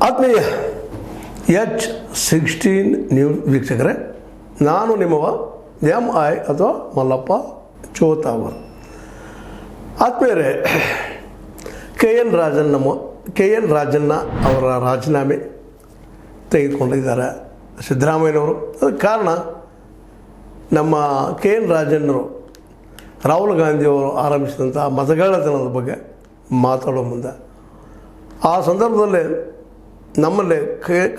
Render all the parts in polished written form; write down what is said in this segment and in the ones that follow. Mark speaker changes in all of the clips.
Speaker 1: ಆತ್ಮೀಯ H16 news ವೀಕ್ಷಕರೇ, ನಾನು ನಿಮ್ಮವ MI ಅಥವಾ ಮಲ್ಲಪ್ಪ ಚೋತಾವರ್. ಆತ್ಮೀಯರೇ, ಕೆ ಎನ್ ರಾಜಣ್ಣ ಅವರ ರಾಜೀನಾಮೆ ತೆಗೆದುಕೊಂಡಿದ್ದಾರೆ ಸಿದ್ದರಾಮಯ್ಯನವರು. ಅದಕ್ಕೆ ಕಾರಣ ನಮ್ಮ ಕೆ ಎನ್ ರಾಜಣ್ಣರು ರಾಹುಲ್ ಗಾಂಧಿಯವರು ಆರಂಭಿಸಿದಂಥ ಮತಗಳ್ಳತನದ ಬಗ್ಗೆ ಮಾತಾಡೋ ಮುಂದೆ ಆ ಸಂದರ್ಭದಲ್ಲಿ ನಮ್ಮಲ್ಲಿ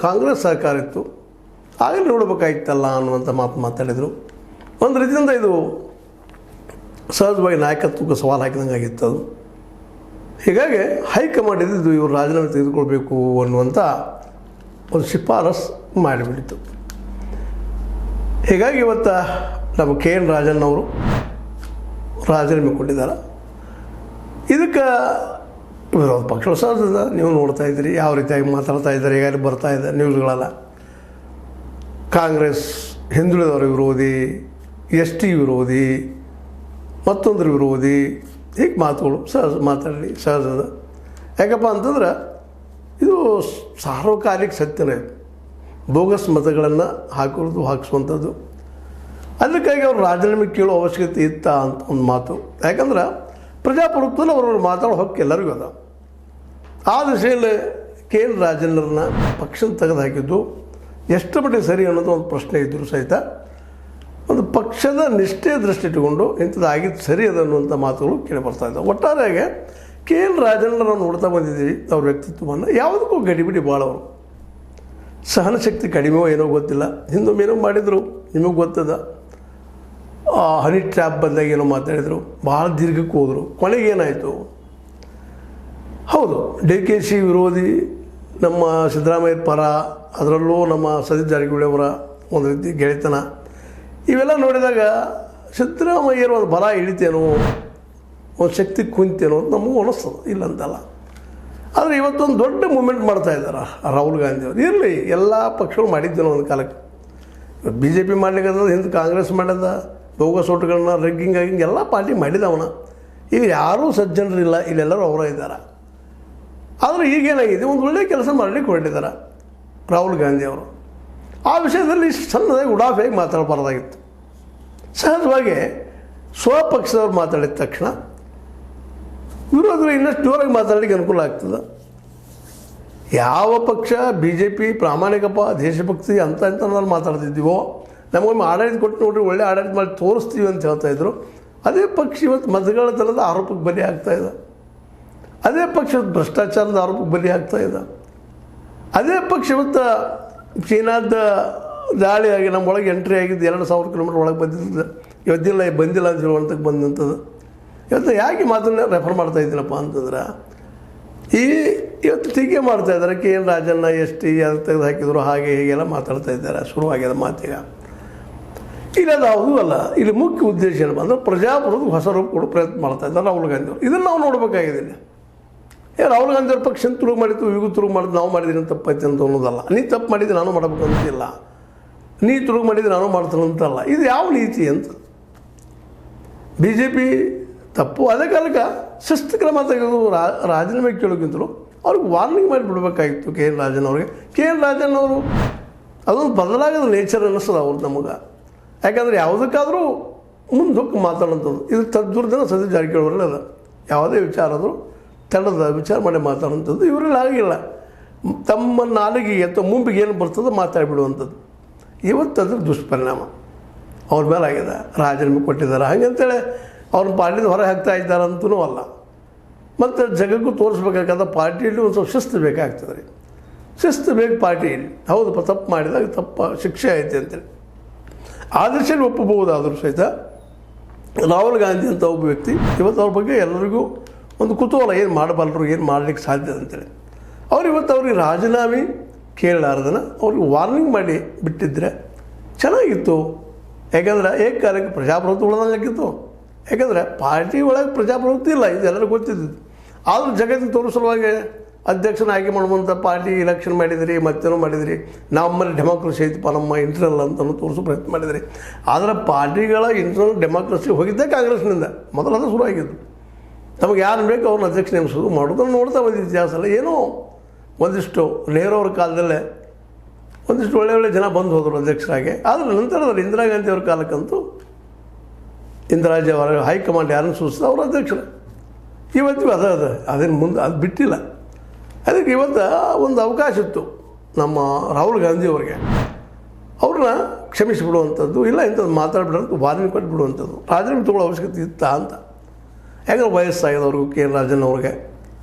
Speaker 1: ಕಾಂಗ್ರೆಸ್ ಸರ್ಕಾರ ಇತ್ತು, ಆಗಲೇ ನೋಡಬೇಕಾಗಿತ್ತಲ್ಲ ಅನ್ನುವಂಥ ಮಾತಾಡಿದರು. ಒಂದು ರೀತಿಯಿಂದ ಇದು ಸಹಜವಾಗಿ ನಾಯಕತ್ವಕ್ಕೆ ಸವಾಲು ಹಾಕಿದಂಗೆ ಆಗಿತ್ತು ಅದು. ಹೀಗಾಗಿ ಹೈಕಮಾಂಡ್ ಇದ್ದು ಇವರು ರಾಜೀನಾಮೆ ತೆಗೆದುಕೊಳ್ಬೇಕು ಅನ್ನುವಂಥ ಒಂದು ಶಿಫಾರಸು ಮಾಡಿಬಿಟ್ಟಿತ್ತು. ಹೀಗಾಗಿ ಇವತ್ತು ನಮ್ಮ ಕೆ ಎನ್ ರಾಜಣ್ಣವರು ರಾಜೀನಾಮೆ ಕೊಟ್ಟಿದ್ದಾರೆ. ಇದಕ್ಕೆ ವಿರೋಧ ಪಕ್ಷಗಳು ಸಹಜದ ನೀವು ನೋಡ್ತಾ ಇದ್ದೀರಿ ಯಾವ ರೀತಿಯಾಗಿ ಮಾತಾಡ್ತಾ ಇದ್ದಾರೆ. ಈಗಾಗಲೇ ಬರ್ತಾ ಇದೆ ನ್ಯೂಸ್ಗಳೆಲ್ಲ, ಕಾಂಗ್ರೆಸ್ ಹಿಂದುಳಿದವರ ವಿರೋಧಿ, ST ವಿರೋಧಿ, ಮತ್ತೊಂದರ ವಿರೋಧಿ, ಹೀಗೆ ಮಾತುಗಳು ಮಾತಾಡಲಿ ಸಹಜದ. ಯಾಕಪ್ಪ ಅಂತಂದ್ರೆ ಇದು ಸಾರ್ವಕಾಲಿಕ ಸತ್ಯನೇ, ಬೋಗಸ್ ಮತಗಳನ್ನು ಹಾಕಿಸುವಂಥದ್ದು. ಅದಕ್ಕಾಗಿ ಅವರು ರಾಜೀನಾಮೆ ಕೇಳೋ ಅವಶ್ಯಕತೆ ಇತ್ತ ಅಂತ ಒಂದು ಮಾತು. ಯಾಕಂದ್ರೆ ಪ್ರಜಾಪ್ರಭುತ್ವದಲ್ಲಿ ಅವರು ಮಾತಾಡೋ ಹಕ್ಕು ಎಲ್ಲರಿಗೂ ಅದ. ಆ ದಿಶೆಯಲ್ಲಿ ಕೆ ಎನ್ ರಾಜಣ್ಣರನ್ನ ಪಕ್ಷದ ತೆಗೆದು ಹಾಕಿದ್ದು ಎಷ್ಟು ಮಟ್ಟಿಗೆ ಸರಿ ಅನ್ನೋದು ಒಂದು ಪ್ರಶ್ನೆ ಇದ್ದರೂ ಸಹಿತ ಒಂದು ಪಕ್ಷದ ನಿಷ್ಠೆ ದೃಷ್ಟಿ ಇಟ್ಟುಕೊಂಡು ಇಂಥದ್ದು ಆಗಿದ್ದು ಸರಿ ಅದ ಅನ್ನುವಂಥ ಮಾತುಗಳು ಕೇಳಿಬರ್ತಾ ಇದ್ದಾವೆ. ಒಟ್ಟಾರೆಯಾಗಿ ಕೆ ಎನ್ ರಾಜಣ್ಣರನ್ನು ನೋಡ್ತಾ ಬಂದಿದ್ದೀವಿ. ಅವ್ರ ವ್ಯಕ್ತಿತ್ವವನ್ನು ಯಾವುದಕ್ಕೂ ಗಡಿಬಿಡಿ ಭಾಳವರು, ಸಹನ ಶಕ್ತಿ ಕಡಿಮೆ ಏನೋ ಗೊತ್ತಿಲ್ಲ. ಹಿಂದೊಮ್ಮೆ ಏನೋ ಮಾಡಿದರು, ನಿಮಗೆ ಗೊತ್ತದ. ಹನಿ ಟ್ರ್ಯಾಪ್ ಬಂದಾಗ ಏನೋ ಮಾತಾಡಿದರು, ಭಾಳ ದೀರ್ಘಕ್ಕೆ ಹೋದರು. ಕೊನೆಗೆ ಏನಾಯಿತು? ಹೌದು, DKC ವಿರೋಧಿ, ನಮ್ಮ ಸಿದ್ದರಾಮಯ್ಯ ಪರ, ಅದರಲ್ಲೂ ನಮ್ಮ ಸತೀಶ್ ಜಾರಕಿಹೊಳಿ ಅವರ ಒಂದು ರೀತಿ ಗೆಳೆತನ, ಇವೆಲ್ಲ ನೋಡಿದಾಗ ಸಿದ್ದರಾಮಯ್ಯರ ಒಂದು ಬಲ ಇಳಿತೇನೋ, ಒಂದು ಶಕ್ತಿ ಕುಂತೇನೋ ಅಂತ ನಮಗೂ ಅನ್ನಿಸ್ತದೆ, ಇಲ್ಲ ಅಂತಲ್ಲ. ಆದರೆ ಇವತ್ತೊಂದು ದೊಡ್ಡ ಮೂಮೆಂಟ್ ಮಾಡ್ತಾಯಿದ್ದಾರೆ ರಾಹುಲ್ ಗಾಂಧಿಯವರು. ಇರಲಿ, ಎಲ್ಲ ಪಕ್ಷಗಳು ಮಾಡಿದ್ದೇನೋ ಒಂದು ಕಾಲಕ್ಕೆ. BJP ಮಾಡ್ಲಿಕ್ಕೆ ಹಿಂದೆ ಕಾಂಗ್ರೆಸ್ ಮಾಡ್ಯದ, ಬೋಗಸ್ ಓಟುಗಳನ್ನ ರೆಗ್ಗಿಂಗ್ ಆಗಿಂಗ್ ಎಲ್ಲ ಪಾರ್ಟಿ ಮಾಡಿದವನ. ಈಗ ಯಾರೂ ಸಜ್ಜನರಿಲ್ಲ, ಇಲ್ಲೆಲ್ಲರೂ ಅವರ ಇದ್ದಾರೆ. ಆದರೆ ಈಗೇನಾಗಿದೆ, ಒಂದು ಒಳ್ಳೆಯ ಕೆಲಸ ಮಾಡಲಿಕ್ಕೆ ಹೊರಟಿದ್ದಾರೆ ರಾಹುಲ್ ಗಾಂಧಿಯವರು. ಆ ವಿಷಯದಲ್ಲಿ ಸಣ್ಣದಾಗಿ ಉಡಾಫೆಯಾಗಿ ಮಾತಾಡಬಾರ್ದಾಗಿತ್ತು. ಸಹಜವಾಗಿ ಸ್ವಪಕ್ಷದವ್ರು ಮಾತಾಡಿದ ತಕ್ಷಣ ವಿರೋಧಗಳು ಇನ್ನಷ್ಟು ಜೋರಾಗಿ ಮಾತಾಡಲಿಕ್ಕೆ ಅನುಕೂಲ ಆಗ್ತದೆ. ಯಾವ ಪಕ್ಷ BJP ಪ್ರಾಮಾಣಿಕಪ್ಪ, ದೇಶಭಕ್ತಿ ಅಂತ ನಾವು ಮಾತಾಡ್ತಿದ್ದೀವೋ, ನಮಗೊಮ್ಮೆ ಆಡಳಿತ ಕೊಟ್ಟು ನೋಡ್ರಿ, ಒಳ್ಳೆ ಆಡಳಿತ ಮಾಡಿ ತೋರಿಸ್ತೀವಿ ಅಂತ ಹೇಳ್ತಾಯಿದ್ರು. ಅದೇ ಪಕ್ಷ ಇವತ್ತು ಮತಗಳ್ಳತನದ ಆರೋಪಕ್ಕೆ ಬಲಿ ಆಗ್ತಾಯಿದೆ. ಅದೇ ಪಕ್ಷ ಭ್ರಷ್ಟಾಚಾರದ ಆರೋಪಕ್ಕೆ ಬಲಿ ಆಗ್ತಾಯಿದೆ. ಅದೇ ಪಕ್ಷ ಇವತ್ತು ಚೀನಾದ ದಾಳಿಯಾಗಿ ನಮ್ಮ ಒಳಗೆ ಎಂಟ್ರಿ ಆಗಿದ್ದು 2,000 ಕಿಲೋಮೀಟ್ರ್ ಒಳಗೆ ಬಂದಿದ್ದು, ಬಂದಿಲ್ಲ ಅಂತ ಹೇಳುವಂಥದ್ದು ಬಂದಂಥದ್ದು. ಇವತ್ತು ಯಾಕೆ ಮಾತನ್ನು ರೆಫರ್ ಮಾಡ್ತಾ ಇದ್ದೀನಪ್ಪ ಅಂತಂದ್ರೆ, ಇವತ್ತು ಟೀಕೆ ಮಾಡ್ತಾಯಿದ್ದಾರೆ. ಕೆ ಎನ್ ರಾಜಣ್ಣ ST ಅದು ತೆಗೆದು ಹಾಕಿದ್ರು, ಹಾಗೆ ಹೀಗೆಲ್ಲ ಮಾತಾಡ್ತಾ ಇದ್ದಾರೆ. ಶುರುವಾಗ್ಯದ ಮಾತೀಗ. ಇಲ್ಲ, ಅದು ಯಾವುದೂ ಅಲ್ಲ. ಇಲ್ಲಿ ಮುಖ್ಯ ಉದ್ದೇಶ ಏನಪ್ಪ ಅಂದ್ರೆ ಪ್ರಜಾಪ್ರಭುತ್ವ ಹೊಸ ರೂಪ ಕೊಡೋ ಪ್ರಯತ್ನ ಮಾಡ್ತಾ ಇದ್ದಾರೆ ರಾಹುಲ್ ಗಾಂಧಿಯವರು. ಇದನ್ನು ನಾವು ನೋಡಬೇಕಾಗಿದೆ. ರಾಹುಲ್ ಗಾಂಧಿಯವ್ರ ಪಕ್ಷ ತುರುಗು ಮಾಡಿತ್ತು, ಇವಿಗೂ ತುರುಗು ಮಾಡಿದ್ದು, ನಾವು ಮಾಡಿದ್ದೀನಿ ತಪ್ಪೈತೆ ಅಂತ ಅನ್ನೋದಲ್ಲ. ನೀ ತಪ್ಪು ಮಾಡಿದ್ದು ನಾನು ಮಾಡಬೇಕಂತಿಲ್ಲ, ನೀ ತುರುಗು ಮಾಡಿದ್ದು ನಾನು ಮಾಡ್ತಾನಂತಲ್ಲ. ಇದು ಯಾವ ನೀತಿ ಅಂತ BJP ತಪ್ಪು. ಅದೇ ಕಾಲಕ್ಕೆ ಶಿಸ್ತು ಕ್ರಮ ತೆಗೆದು ರಾಜೀನಾಮೆ ಕೇಳೋಕ್ಕಿಂತಲೂ ಅವ್ರಿಗೆ ವಾರ್ನಿಂಗ್ ಮಾಡಿಬಿಡ್ಬೇಕಾಗಿತ್ತು ಕೆ ಎನ್ ರಾಜಣ್ಣವ್ರಿಗೆ. ಕೆ ಎನ್ ರಾಜಣ್ಣವರು ಅದೊಂದು ಬದಲಾಗದ ನೇಚರ್ ಅನ್ನಿಸ್ತದೆ ಅವ್ರು ನಮಗೆ. ಯಾಕಂದರೆ ಯಾವುದಕ್ಕಾದರೂ ಮುಂದಕ್ಕೆ ಮಾತಾಡೋಂಥದ್ದು. ಇದು ತದ್ದುರ್ದನ ಸತೀಶ್ ಜಾರಕಿಹೊಳಿ ಅದ. ಯಾವುದೇ ವಿಚಾರ ಆದರೂ ತಡದ ವಿಚಾರ ಮಾಡಿ ಮಾತಾಡೋಂಥದ್ದು ಇವರಲ್ಲಿ ಆಗಿಲ್ಲ. ತಮ್ಮ ನಾಲಿಗೆಗೆ ಅಥವಾ ಮುಂಬಿಗೆ ಏನು ಬರ್ತದೆ ಮಾತಾಡಿಬಿಡುವಂಥದ್ದು. ಇವತ್ತು ಅದ್ರ ದುಷ್ಪರಿಣಾಮ ಅವ್ರ ಮೇಲೆ ಆಗಿದೆ. ರಾಜೀನಾಮೆ ಕೊಟ್ಟಿದ್ದಾರೆ, ಹಾಗಂತೇಳಿ ಅವ್ರನ್ನ ಪಾರ್ಟಿಯಿಂದ ಹೊರಗೆ ಹಾಕ್ತಾ ಇದ್ದಾರಂತೂ ಅಲ್ಲ. ಮತ್ತು ಜಗಕ್ಕೂ ತೋರಿಸ್ಬೇಕಾದ ಪಾರ್ಟಿಯಲ್ಲಿ ಒಂದು ಸ್ವಲ್ಪ ಶಿಸ್ತು ಬೇಕಾಗ್ತದೆ ರೀ. ಶಿಸ್ತು ಬೇಕು ಪಾರ್ಟಿಯಲ್ಲಿ. ಹೌದಪ್ಪ, ತಪ್ಪು ಮಾಡಿದಾಗ ತಪ್ಪು ಶಿಕ್ಷೆ ಐತೆ ಅಂತೇಳಿ ಆ ದಿಶೆಯಲ್ಲಿ ಒಪ್ಪಬಹುದಾದರೂ ಸಹಿತ ರಾಹುಲ್ ಗಾಂಧಿ ಅಂತ ಒಬ್ಬ ವ್ಯಕ್ತಿ ಇವತ್ತು ಅವ್ರ ಬಗ್ಗೆ ಎಲ್ಲರಿಗೂ ಒಂದು ಕುತೂಹಲ, ಏನು ಮಾಡಬಲ್ಲರು, ಏನು ಮಾಡಲಿಕ್ಕೆ ಸಾಧ್ಯ ಅಂತೇಳಿ ಇವತ್ತು ಅವ್ರಿಗೆ ರಾಜೀನಾಮೆ ಕೇಳಲಾರ್ದನ ಅವ್ರಿಗೆ ವಾರ್ನಿಂಗ್ ಮಾಡಿ ಬಿಟ್ಟಿದ್ದರೆ ಚೆನ್ನಾಗಿತ್ತು. ಯಾಕಂದ್ರೆ ಏಕಕಾಲಕ್ಕೆ ಪ್ರಜಾಪ್ರಭುತ್ವ ಉಳ್ದಂಗಾಗಿತ್ತು. ಯಾಕಂದರೆ ಪಾರ್ಟಿ ಒಳಗೆ ಪ್ರಜಾಪ್ರಭುತ್ವ ಇಲ್ಲ, ಇದೆಲ್ಲರೂ ಗೊತ್ತಿದ್ದು. ಆದರೂ ಜಗತ್ತಿಗೆ ತೋರಿಸಲುವಾಗಿ ಅಧ್ಯಕ್ಷನ ಆಯ್ಕೆ ಮಾಡುವಂಥ ಪಾರ್ಟಿ ಇಲೆಕ್ಷನ್ ಮಾಡಿದಿರಿ, ಮತ್ತೇನೋ ಮಾಡಿದಿರಿ, ನಮ್ಮಲ್ಲಿ ಡೆಮೋಕ್ರಸಿ ಐತಪ್ಪ ನಮ್ಮ ಇಂಟರ್ನಲ್ ಅಂತಲೂ ತೋರಿಸೋ ಪ್ರಯತ್ನ ಮಾಡಿದಿರಿ. ಆದರೆ ಪಾರ್ಟಿಗಳ ಇಂಟರ್ನಲ್ ಡೆಮೋಕ್ರಸಿ ಹೋಗಿದ್ದೇ ಕಾಂಗ್ರೆಸ್ನಿಂದ. ಮೊದಲದು ಶುರುವಾಗಿದ್ದು. ನಮಗೆ ಯಾರು ಬೇಕು ಅವ್ರನ್ನ ಅಧ್ಯಕ್ಷ ನೇಮಿಸೋದು ಮಾಡೋದನ್ನು ನೋಡ್ತಾ ಬಂದಿದ್ದು ಇತಿಹಾಸ ಅಲ್ಲ. ಏನೋ ಒಂದಿಷ್ಟು ನೆಹರು ಅವ್ರ ಕಾಲದಲ್ಲೇ ಒಂದಿಷ್ಟು ಒಳ್ಳೆ ಜನ ಬಂದು ಹೋದರು ಅಧ್ಯಕ್ಷರಾಗಿ. ಆದರೆ ನಂತರದಲ್ಲಿ ಇಂದಿರಾ ಗಾಂಧಿ ಅವ್ರ ಕಾಲಕ್ಕಂತೂ ಇಂದಿರಾಜಿ ಅವರ ಹೈಕಮಾಂಡ್ ಯಾರನ್ನು ಸೂಚಿಸಿದ ಅವರು ಅಧ್ಯಕ್ಷರು. ಇವತ್ತು ಅದೇನು ಮುಂದೆ ಅದು ಬಿಟ್ಟಿಲ್ಲ. ಅದಕ್ಕೆ ಇವತ್ತು ಒಂದು ಅವಕಾಶ ಇತ್ತು ನಮ್ಮ ರಾಹುಲ್ ಗಾಂಧಿ ಅವರಿಗೆ, ಅವ್ರನ್ನ ಕ್ಷಮಿಸಿಬಿಡುವಂಥದ್ದು, ಇಲ್ಲ ಇಂಥದ್ದು ಮಾತಾಡ್ಬಿಡೋದು, ವಾರ್ನಿಂಗ್ ಕೊಟ್ಟುಬಿಡುವಂಥದ್ದು, ರಾಜೀನಾಮೆ ತೊಗೊಳ್ಳೋ ಅವಶ್ಯಕತೆ ಇತ್ತಾ ಅಂತ. ಯಾಕಂದ್ರೆ ವಯಸ್ಸಾಗಿದವ್ರಿಗೂ ಕೆ ಎನ್ ರಾಜನ್ ಅವ್ರಿಗೆ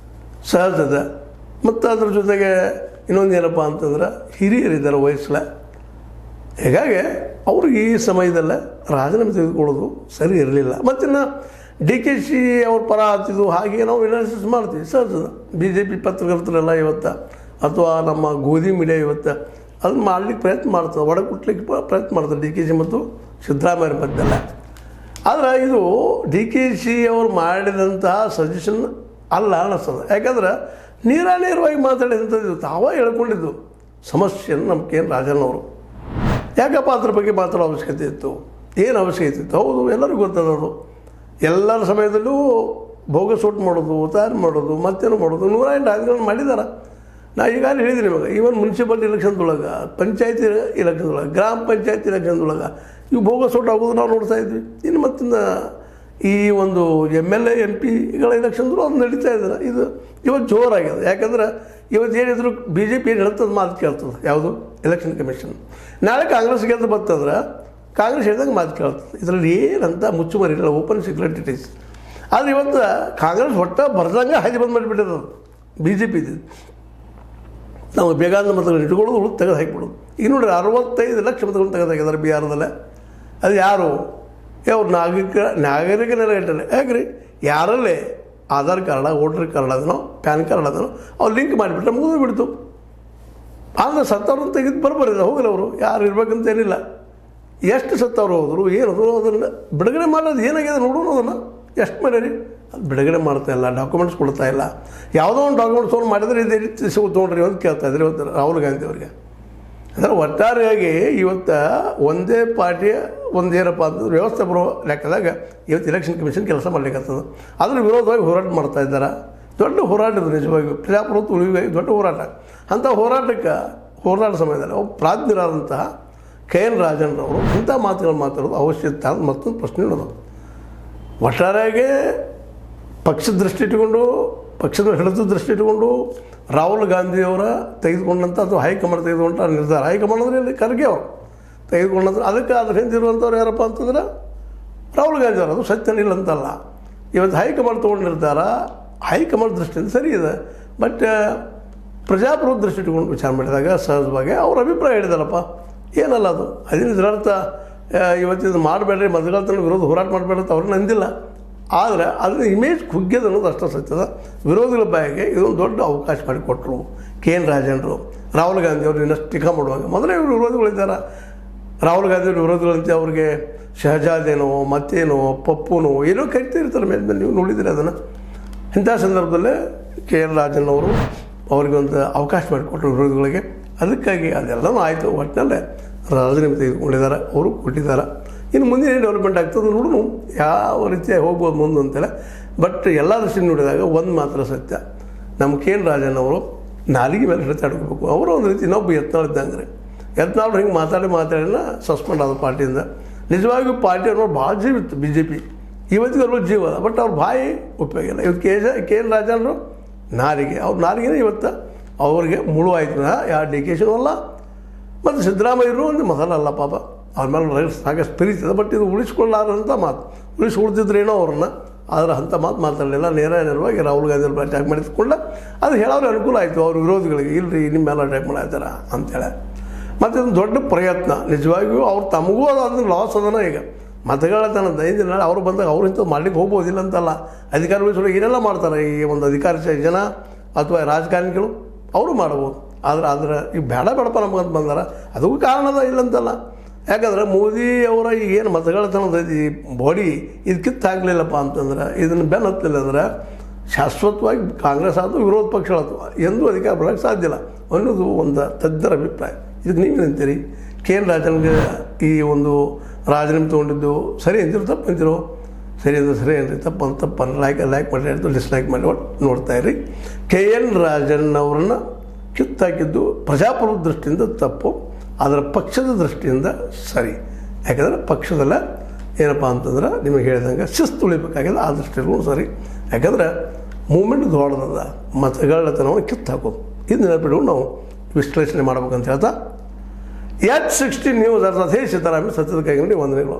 Speaker 1: ಸಹಜದ. ಮತ್ತು ಅದ್ರ ಜೊತೆಗೆ ಇನ್ನೊಂದು ಏನಪ್ಪ ಅಂತಂದ್ರೆ ಹಿರಿಯರಿದ್ದಾರೆ ವಯಸ್ಸಲ್ಲ. ಹೀಗಾಗಿ ಅವ್ರಿಗೆ ಈ ಸಮಯದಲ್ಲೇ ರಾಜೀನಾಮೆ ತೆಗೆದುಕೊಳ್ಳೋದು ಸರಿ ಇರಲಿಲ್ಲ. ಮತ್ತಿನ್ನು ಡಿ ಕೆ ಶಿ ಅವ್ರ ಪರ ಆಗ್ತಿದ್ದು ಹಾಗೆ ನಾವು ಅನಾಲಿಸಿಸ್ ಮಾಡ್ತೀವಿ ಸಹಜದ. ಬಿ ಜೆ ಪಿ ಪತ್ರಕರ್ತರೆಲ್ಲ ಇವತ್ತು ಅಥವಾ ನಮ್ಮ ಗೋಧಿ ಮೀಡಿಯಾ ಇವತ್ತು ಅದನ್ನು ಮಾಡಲಿಕ್ಕೆ ಪ್ರಯತ್ನ ಮಾಡ್ತದೆ, ಒಡಕುಟ್ಲಿಕ್ಕೆ ಪ್ರಯತ್ನ ಮಾಡ್ತಾರೆ ಡಿ ಕೆ ಶಿ ಮತ್ತು ಸಿದ್ದರಾಮಯ್ಯ ಮಧ್ಯೆಲ್ಲ. ಆದರೆ ಇದು ಡಿ ಕೆ ಶಿ ಅವರು ಮಾಡಿದಂತಹ ಸಜೆಷನ್ ಅಲ್ಲ ಅನ್ನಿಸ್ತದೆ. ಯಾಕಂದ್ರೆ ನೇರವಾಗಿ ಮಾತಾಡಿದಂಥದ್ದು ತಾವೇ ಹೇಳ್ಕೊಂಡಿದ್ದು ಸಮಸ್ಯೆಯನ್ನು ನಮ್ಮ ಕೆ ಎನ್ ರಾಜನ್ ಅವರು. ಯಾಕಪ್ಪ ಅದ್ರ ಬಗ್ಗೆ ಮಾತಾಡೋ ಅವಶ್ಯಕತೆ ಇತ್ತು, ಏನು ಅವಶ್ಯಕತೆ ಇತ್ತು? ಹೌದು, ಎಲ್ಲರಿಗೂ ಗೊತ್ತದದು. ಎಲ್ಲರ ಸಮಯದಲ್ಲೂ ಬೋಗಸ್ ಓಟ್ ಮಾಡೋದು, ತಯಾರು ಮಾಡೋದು, ಮತ್ತೇನು ಮಾಡೋದು, 108 ರಾಜಕಾರಣ ಮಾಡಿದ್ದಾರೆ. ನಾ ಈಗಾಗಲೇ ಹೇಳಿದ್ದೀನಿ ನಿಮಗೆ, ಈವನ್ ಮುನ್ಸಿಪಾಲಿಟಿ ಎಲೆಕ್ಷನ್ದೊಳಗೆ, ಪಂಚಾಯತಿ ಎಲೆಕ್ಷನ್ದೊಳಗೆ, ಗ್ರಾಮ ಪಂಚಾಯತಿ ಎಲೆಕ್ಷನ್ದೊಳಗೆ ಇವು ಬೋಗಸ್ ಓಟ್ ಆಗೋದು ನಾವು ನೋಡ್ತಾ ಇದ್ವಿ. ಇನ್ನು ಮತ್ತಿನ್ನು ಈ ಒಂದು MLA MP ಗಳ ಎಲೆಕ್ಷನ್ಗಳು ಅದು ನಡೀತಾ ಇದ್ದಾರೆ. ಇದು ಇವತ್ತು ಜೋರಾಗಿದೆ. ಯಾಕಂದ್ರೆ ಇವತ್ತು ಏನಿದ್ರು ಬಿ ಜೆ ಪಿ ಏನು ಹೇಳ್ತದೆ ಮಾತು ಕೇಳ್ತದೆ, ಯಾವುದು ಎಲೆಕ್ಷನ್ ಕಮಿಷನ್. ನಾಳೆ ಕಾಂಗ್ರೆಸ್ ಗೆದ್ದು ಬರ್ತಂದ್ರೆ ಕಾಂಗ್ರೆಸ್ ಹೇಳ್ದಂಗೆ ಮಾತು ಕೇಳ್ತದೆ. ಇದರಲ್ಲಿ ಏನಂತ ಮುಚ್ಚುಮರಿ ಇಲ್ಲ, ಓಪನ್ ಸೀಕ್ರೆಟ್ ಇಟ್ ಈಸ್. ಆದರೆ ಇವತ್ತು ಕಾಂಗ್ರೆಸ್ ಒಟ್ಟು ಬರ್ದಂಗೆ ಹಾದಿ ಬಂದು ಮಾಡಿಬಿಟ್ಟಿರೋದು ಬಿ ಜೆ ಪಿದು. ನಾವು ಬೇಕಾದ ಮತಗಳನ್ನು ಇಟ್ಕೊಳ್ಳೋದು, ತೆಗೆದು ಹಾಕಿಬಿಡೋದು. ಈಗ ನೋಡಿರಿ 65 ಲಕ್ಷ ಮತಗಳನ್ನು ತೆಗೆದಾಕಿದ್ದಾರೆ ಬಿಹಾರದಲ್ಲೇ. ಅದು ಯಾರು? ಅವ್ರು ನಾಗರಿಕ ನೆಲೆಗಟ್ಟಲೆ. ಯಾಕ್ರಿ, ಯಾರಲ್ಲೇ ಆಧಾರ್ ಕಾರ್ಡ, ವೋಟರ್ ಕಾರ್ಡ್ ಅದನೋ, ಪ್ಯಾನ್ ಕಾರ್ಡ್ ಅದನೋ ಅವ್ರು ಲಿಂಕ್ ಮಾಡಿಬಿಟ್ರೆ ಮುಗಿದು ಬಿಡ್ತು. ಆದರೆ ಸತ್ತವ್ರನ್ನ ತೆಗೆದು ಬರ್ಬರಿಲ್ಲ, ಹೋಗಲ್ಲ ಅವರು, ಯಾರು ಇರ್ಬೇಕಂತೇನಿಲ್ಲ. ಎಷ್ಟು ಸತ್ತವ್ರು ಹೋದರು, ಏನದು, ಅದನ್ನು ಬಿಡುಗಡೆ ಮಾಡೋದು ಏನಾಗಿದೆ ನೋಡೋಣ. ಅದನ್ನು ಎಷ್ಟು ಮಾಡ್ಯಾರಿ, ಅದು ಬಿಡುಗಡೆ ಮಾಡ್ತಾ ಇಲ್ಲ, ಡಾಕ್ಯುಮೆಂಟ್ಸ್ ಕೊಡ್ತಾ ಇಲ್ಲ. ಯಾವುದೋ ಒಂದು ಡಾಕ್ಯುಮೆಂಟ್ಸ್ ತೊಗೊಂಡು ಮಾಡಿದರೆ ಇದೇ ರೀತಿ ತೊಗೊಂಡ್ರಿ ಅಂತ ಕೇಳ್ತಾ ಇದ್ರಿ ಇವತ್ತು ರಾಹುಲ್ ಗಾಂಧಿ ಅವರಿಗೆ. ಅಂದರೆ ಒಟ್ಟಾರೆಯಾಗಿ ಇವತ್ತು ಒಂದೇ ಪಾರ್ಟಿಯ ಒಂದೇನಪ್ಪ ಅಂತಂದ್ರೆ ವ್ಯವಸ್ಥೆ ಬರೋ ಲೆಕ್ಕದಾಗ ಇವತ್ತು ಎಲೆಕ್ಷನ್ ಕಮಿಷನ್ ಕೆಲಸ ಮಾಡಲಿಕ್ಕತ್ತದ. ಅದ್ರ ವಿರೋಧವಾಗಿ ಹೋರಾಟ ಮಾಡ್ತಾ ಇದ್ದಾರೆ. ದೊಡ್ಡ ಹೋರಾಟ ಇದು ನಿಜವಾಗಿಯೂ, ಪ್ರಜಾಪ್ರಭುತ್ವ ಉಳಿವಿಗಾಗಿ ದೊಡ್ಡ ಹೋರಾಟ. ಅಂಥ ಹೋರಾಟ ಸಮಯದಲ್ಲಿ ಒಬ್ಬ ಪ್ರಾಜ್ಞರಾದಂತಹ ಕೆ ಎನ್ ರಾಜನ್ರವರು ಇಂಥ ಮಾತುಗಳು ಮಾತಾಡೋದು ಅವಶ್ಯಕತೆ ಅಂತ ಮತ್ತೊಂದು ಪ್ರಶ್ನೆ ಇಡೋದು. ಒಟ್ಟಾರೆಯಾಗಿ ಪಕ್ಷದ ದೃಷ್ಟಿ ಇಟ್ಟುಕೊಂಡು, ಪಕ್ಷದ ಹಿಡಿದ ದೃಷ್ಟಿ ಇಟ್ಟುಕೊಂಡು ರಾಹುಲ್ ಗಾಂಧಿಯವರ ತೆಗೆದುಕೊಂಡಂಥ ಅಥವಾ ಹೈಕಮಾಂಡ್ ತೆಗೆದುಕೊಂಡ ನಿರ್ಧಾರ, ಹೈಕಮಾಂಡ್ ಅಂದರೆ ಇಲ್ಲಿ ಖರ್ಗೆ ಅವರು ತೆಗೆದುಕೊಂಡಂದ್ರೆ ಅದಕ್ಕೆ ಅದ್ರ ಹಿಂದಿರುವಂಥವ್ರು ಯಾರಪ್ಪ ಅಂತಂದ್ರೆ ರಾಹುಲ್ ಗಾಂಧಿ ಅವರು. ಅದು ಸತ್ಯನಿಲ್ಲ ಅಂತಲ್ಲ. ಇವತ್ತು ಹೈಕಮಾಂಡ್ ತೊಗೊಂಡು ನಿರ್ಧಾರ ಹೈಕಮಾಂಡ್ ದೃಷ್ಟಿಯಿಂದ ಸರಿ ಇದೆ. ಬಟ್ ಪ್ರಜಾಪ್ರಭುತ್ವ ದೃಷ್ಟಿ ಇಟ್ಕೊಂಡು ವಿಚಾರ ಮಾಡಿದಾಗ ಸಹಜವಾಗಿ ಅವ್ರ ಅಭಿಪ್ರಾಯ ಹೇಳಿದಾರಪ್ಪ, ಏನಲ್ಲ ಅದು. ಅದೇನು ಇದರರ್ಥ ಇವತ್ತಿದು ಮಾಡಬೇಡ್ರಿ, ಮತಗಳ ವಿರೋಧ ಹೋರಾಟ ಮಾಡಬೇಡ ಅಂತ ಅವ್ರನ್ನ ಅಂದಿಲ್ಲ. ಆದರೆ ಅದರ ಇಮೇಜ್ ಕುಗ್ಗ್ಯದ ಅನ್ನೋದು ಅಷ್ಟೇ ಸತ್ಯದ. ವಿರೋಧಿಗಳ ಬಾಯಿಗೆ ಇದೊಂದು ದೊಡ್ಡ ಅವಕಾಶ ಮಾಡಿಕೊಟ್ರು ಕೆ ಎನ್ ರಾಜನ್ರು. ರಾಹುಲ್ ಗಾಂಧಿ ಅವರು ಇನ್ನಷ್ಟು ಟೀಕಾ ಮಾಡುವಾಗ ಮೊದಲೇ ಇವರು ವಿರೋಧಿಗಳಿದ್ದಾರೆ. ರಾಹುಲ್ ಗಾಂಧಿ ಅವರು ವಿರೋಧಿಗಳಂತೆ ಅವ್ರಿಗೆ ಶಹಜಾದೇನೋ ಮತ್ತೇನೋ ಪಪ್ಪುನೋ ಏನೋ ಕರಿತಾ ಇರ್ತಾರೆ ಮೇಲೆ, ನೀವು ನೋಡಿದ್ದೀರಿ ಅದನ್ನು. ಇಂಥ ಸಂದರ್ಭದಲ್ಲೇ ಕೆ ಎನ್ ರಾಜನ್ ಅವರು ಅವ್ರಿಗೆ ಒಂದು ಅವಕಾಶ ಮಾಡಿಕೊಟ್ರು ವಿರೋಧಿಗಳಿಗೆ. ಅದಕ್ಕಾಗಿ ಅದೆಲ್ಲವೂ ಆಯಿತು. ಒಟ್ಟಿನಲ್ಲೇ ರಾಜೀನಾಮೆ ತೆಗೆದುಕೊಂಡಿದ್ದಾರೆ, ಅವರು ಕೊಟ್ಟಿದ್ದಾರೆ. ಇನ್ನು ಮುಂದೆ ಏನು ಡೆವಲಪ್ಮೆಂಟ್ ಆಗ್ತದೆ ನೋಡೋಣ, ಯಾವ ರೀತಿಯಾಗಿ ಹೋಗ್ಬೋದು ಮುಂದೆ ಅಂತೇಳಿ. ಬಟ್ ಎಲ್ಲ ದೃಷ್ಟಿ ನೋಡಿದಾಗ ಒಂದು ಮಾತ್ರ ಸತ್ಯ, ನಮ್ಮ ಕೆ ಎನ್ ರಾಜನ್ ಅವರು ನಾಲಿಗೆ ಮೇಲೆ ಹಿಡಿತಾಡ್ಕೋಬೇಕು. ಅವರು ಒಂದು ರೀತಿ ಇನ್ನೊಬ್ಬ ಯತ್ನಾಳ್ ಇದ್ದಂಗೆ ರೀ. ಯತ್ನಾಳ್ ಹಿಂಗೆ ಮಾತಾಡಿನ ಸಸ್ಪೆಂಡ್ ಆದ ಪಾರ್ಟಿಯಿಂದ. ನಿಜವಾಗಿಯೂ ಪಾರ್ಟಿ ಅನ್ನೋರು ಭಾಳ ಜೀವ ಇತ್ತು ಬಿ ಜೆ ಪಿ, ಇವತ್ತಿಗೂ ಅಲ್ಲೂ ಜೀವ ಅದ. ಬಟ್ ಅವ್ರ ಬಾಯಿ ಉಪಯೋಗ ಇಲ್ಲ. ಇವತ್ತು ಕೆ ಎನ್ ರಾಜನ್ರು ನಾಲಿಗೆ, ಅವ್ರ ನಾಲಿಗೆನೇ ಇವತ್ತು ಅವ್ರಿಗೆ ಮುಳುವಾಯ್ತು. ಯಾರು ಡಿ ಕೆ ಶಿನೂ ಅಲ್ಲ, ಮತ್ತು ಸಿದ್ದರಾಮಯ್ಯರು ಒಂದು ಮೊದಲಲ್ಲ ಪಾಪ, ಅವ್ರ ಮೇಲೆ ಸಾಕಷ್ಟು ಪ್ರೀತಿದೆ. ಬಟ್ ಇದು ಉಳಿಸ್ಕೊಳ್ಳಾರಂಥ ಮಾತು, ಉಳಿಸ್ಕೊಳ್ತಿದ್ರೇನೋ ಅವ್ರನ್ನ. ಆದರೆ ಅಂಥ ಮಾತು ಮಾತಾಡಲಿಲ್ಲ. ನೇರವಾಗಿ ರಾಹುಲ್ ಗಾಂಧಿ ಅವ್ರ ಅಟ್ಯಾಕ್ ಮಾಡಿದ್ಕೊಂಡ ಅದು ಹೇಳೋರು ಅನುಕೂಲ ಆಯಿತು ಅವ್ರ ವಿರೋಧಿಗಳಿಗೆ. ಇಲ್ಲರಿ ನಿಮ್ಮೆಲ್ಲ ಅಟ್ಯಾಕ್ ಮಾಡಾಯ್ತಾರ ಅಂತೇಳಿ. ಮತ್ತು ಇದೊಂದು ದೊಡ್ಡ ಪ್ರಯತ್ನ ನಿಜವಾಗಿಯೂ. ಅವ್ರು ತಮಗೂ ಅದನ್ನು ಲಾಸ್ ಅದನ್ನ. ಈಗ ಮತಗಳತನ ದೈನ ಅವರು ಬಂದಾಗ ಅವ್ರು ಇಂಥದ್ದು ಮಾಡ್ಲಿಕ್ಕೆ ಹೋಗ್ಬೋದಿಲ್ಲ ಅಂತಲ್ಲ. ಅಧಿಕಾರಿಗಳು ಏನೆಲ್ಲ ಮಾಡ್ತಾರೆ ಈ ಒಂದು ಅಧಿಕಾರಿ ಜನ ಅಥವಾ ರಾಜಕಾರಣಿಗಳು, ಅವರು ಮಾಡ್ಬೋದು. ಆದರೆ ಈಗ ಬೇಡಪ್ಪ ನಮಗಂತ ಬಂದಾರ, ಅದಕ್ಕೂ ಕಾರಣದ ಇಲ್ಲಂತಲ್ಲ. ಯಾಕಂದ್ರೆ ಮೋದಿ ಅವರ ಏನು ಮತಗಳತನದ ಈ ಬಾಡಿ ಇದು ಕಿತ್ತಾಗಲಿಲ್ಲಪ್ಪ ಅಂತಂದ್ರೆ, ಇದನ್ನು ಬೆನ್ನು ಹತ್ತಲಿಲ್ಲ ಅಂದ್ರೆ ಶಾಶ್ವತವಾಗಿ ಕಾಂಗ್ರೆಸ್ ಆದರೂ ವಿರೋಧ ಪಕ್ಷಗಳಾಯ್ತು ಎಂದೂ ಅಧಿಕಾರ ಬರೋಕ್ಕೆ ಸಾಧ್ಯ ಇಲ್ಲ ಅನ್ನೋದು ಒಂದು ತಜ್ಞರ ಅಭಿಪ್ರಾಯ. ಇದಕ್ಕೆ ನೀವೇನಂತೀರಿ? ಕೆ ಎನ್ ರಾಜನ್ಗೆ ಈ ಒಂದು ರಾಜೀನಾಮೆ ತೊಗೊಂಡಿದ್ದು ಸರಿ ಅಂತಿರೋ ತಪ್ಪು ಅಂತಿರೋ? ಸರಿ ಅಂದರೆ ಸರಿ ಏನ್ರಿ, ತಪ್ಪನ್ನು ಲೈಕ್ ಮಾಡಿ ಡಿಸ್ಲೈಕ್ ಮಾಡಿ ನೋಡ್ತಾಯಿರಿ. ಕೆ ಎನ್ ರಾಜನ್ ಅವ್ರನ್ನ ಕಿತ್ತಾಕಿದ್ದು ಪ್ರಜಾಪ್ರಭುತ್ವ ದೃಷ್ಟಿಯಿಂದ ತಪ್ಪು, ಅದರ ಪಕ್ಷದ ದೃಷ್ಟಿಯಿಂದ ಸರಿ. ಯಾಕಂದರೆ ಪಕ್ಷದಲ್ಲ ಏನಪ್ಪ ಅಂತಂದ್ರೆ ನಿಮಗೆ ಹೇಳಿದಂಗೆ ಶಿಸ್ತು ಉಳಿಬೇಕಾಗಿದೆ, ಆ ದೃಷ್ಟಿಯಲ್ಲೂ ಸರಿ. ಯಾಕಂದ್ರೆ ಮೂಮೆಂಟ್ ದೊಡ್ಡದ, ಮತಗಳತನವನ್ನು ಕಿತ್ತು ಹಾಕೋದು, ಇದು ನೆನಪಿಟ್ಕೊಂಡು ನಾವು ವಿಶ್ಲೇಷಣೆ ಮಾಡ್ಬೇಕಂತ ಹೇಳ್ತಾ H16 ನ್ಯೂಸ್ ಅರ್ಥಾತ್ ಹೇ ಸಿದ್ದರಾಮಯ್ಯ ಸತ್ಯದ ಕೈಗೊಂಡು ವಂದನೆಗಳು.